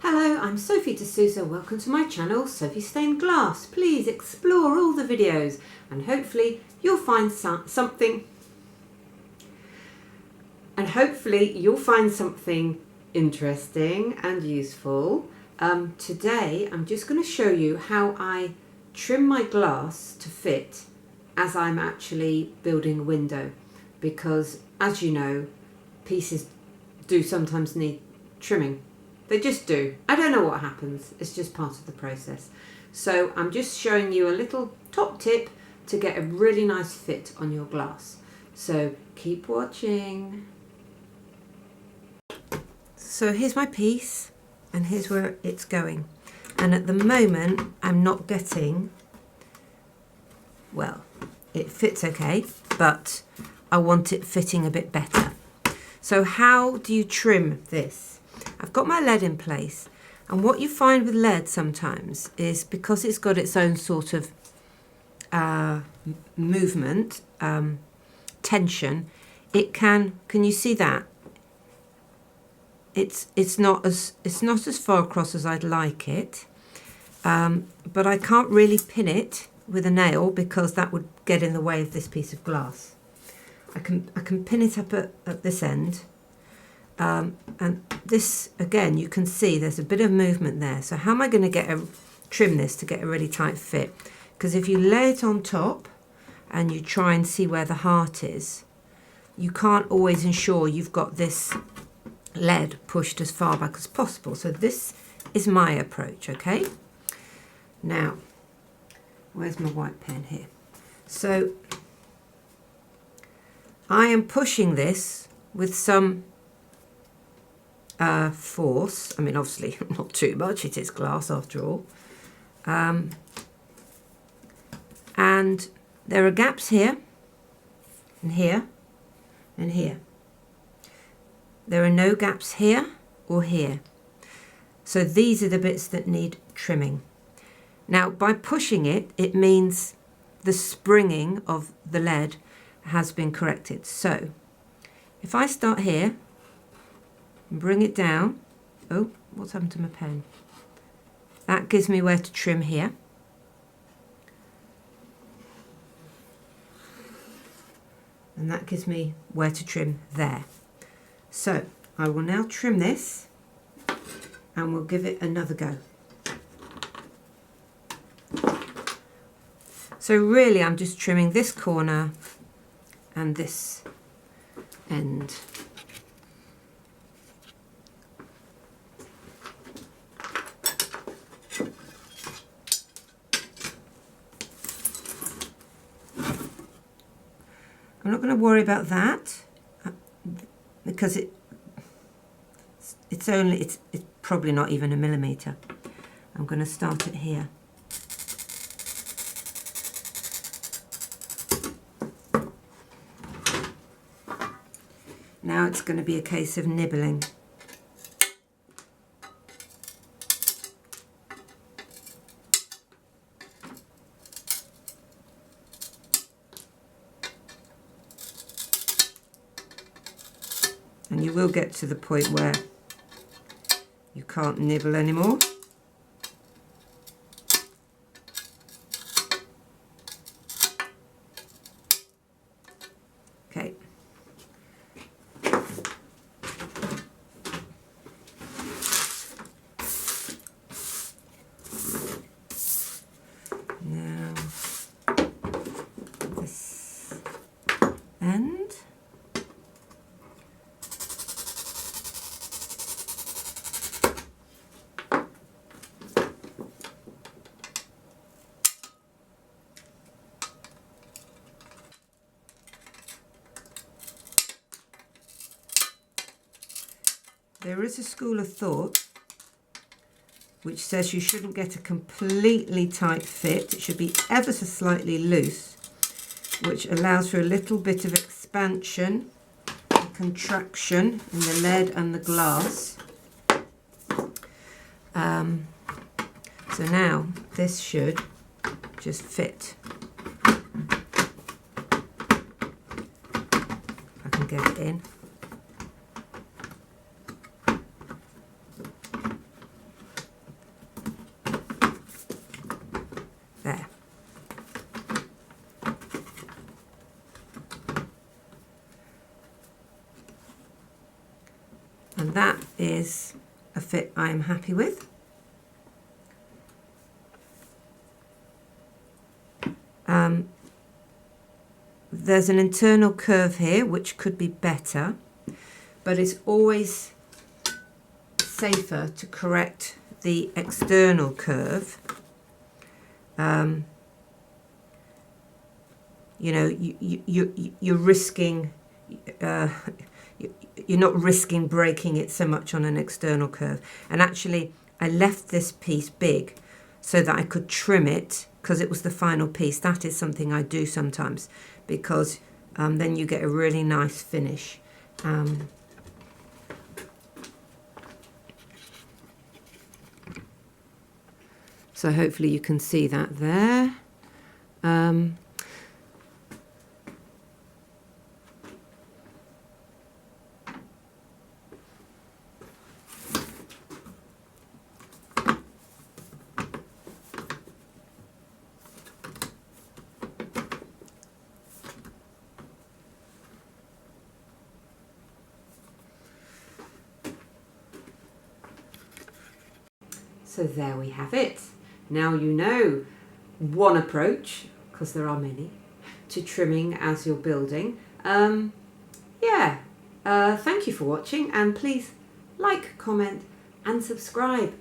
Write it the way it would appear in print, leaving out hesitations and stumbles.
Hello, I'm Sophie D'Souza. Welcome to my channel, Sophie Stained Glass. Please explore all the videos and hopefully you'll find something interesting and useful. Today I'm just going to show you how I trim my glass to fit as I'm actually building a window, because as you know, pieces do sometimes need trimming. They just do. I don't know what happens. It's just part of the process. So I'm just showing you a little top tip to get a really nice fit on your glass. So keep watching. So here's my piece and here's where it's going. And at the moment I'm not getting, well, it fits okay, but I want it fitting a bit better. So how do you trim this? I've got my lead in place, and what you find with lead sometimes is because it's got its own sort of movement, tension, it can you see that? It's not as far across as I'd like it, but I can't really pin it with a nail because that would get in the way of this piece of glass. I can pin it up at this end. And this, again, you can see there's a bit of movement there. So how am I going to trim this to get a really tight fit? Because if you lay it on top and you try and see where the heart is, you can't always ensure you've got this lead pushed as far back as possible. So this is my approach, okay? Now, where's my white pen here? So I am pushing this with some force. I mean, obviously not too much, it is glass after all. And there are gaps here and here and here. There are no gaps here or here. So these are the bits that need trimming. Now, by pushing it, it means the springing of the lead has been corrected. So if I start here, bring it down. Oh, what's happened to my pen? That gives me where to trim here. And that gives me where to trim there. So I will now trim this and we'll give it another go. So really I'm just trimming this corner and this end. I'm not going to worry about that because it's probably not even a millimetre. I'm going to start it here. Now it's going to be a case of nibbling. And you will get to the point where you can't nibble anymore. Okay. Now, this end. There is a school of thought which says you shouldn't get a completely tight fit. It should be ever so slightly loose, which allows for a little bit of expansion and contraction in the lead and the glass. So now this should just fit. I can get it in. is a fit I am happy with. There's an internal curve here which could be better, but it's always safer to correct the external curve. You know, you're risking, you're not risking breaking it so much on an external curve. And actually, I left this piece big so that I could trim it because it was the final piece. That is something I do sometimes, because then you get a really nice finish. So hopefully you can see that there. So there we have it. Now you know one approach, because there are many, to trimming as you're building. Thank you for watching, and please like, comment and subscribe.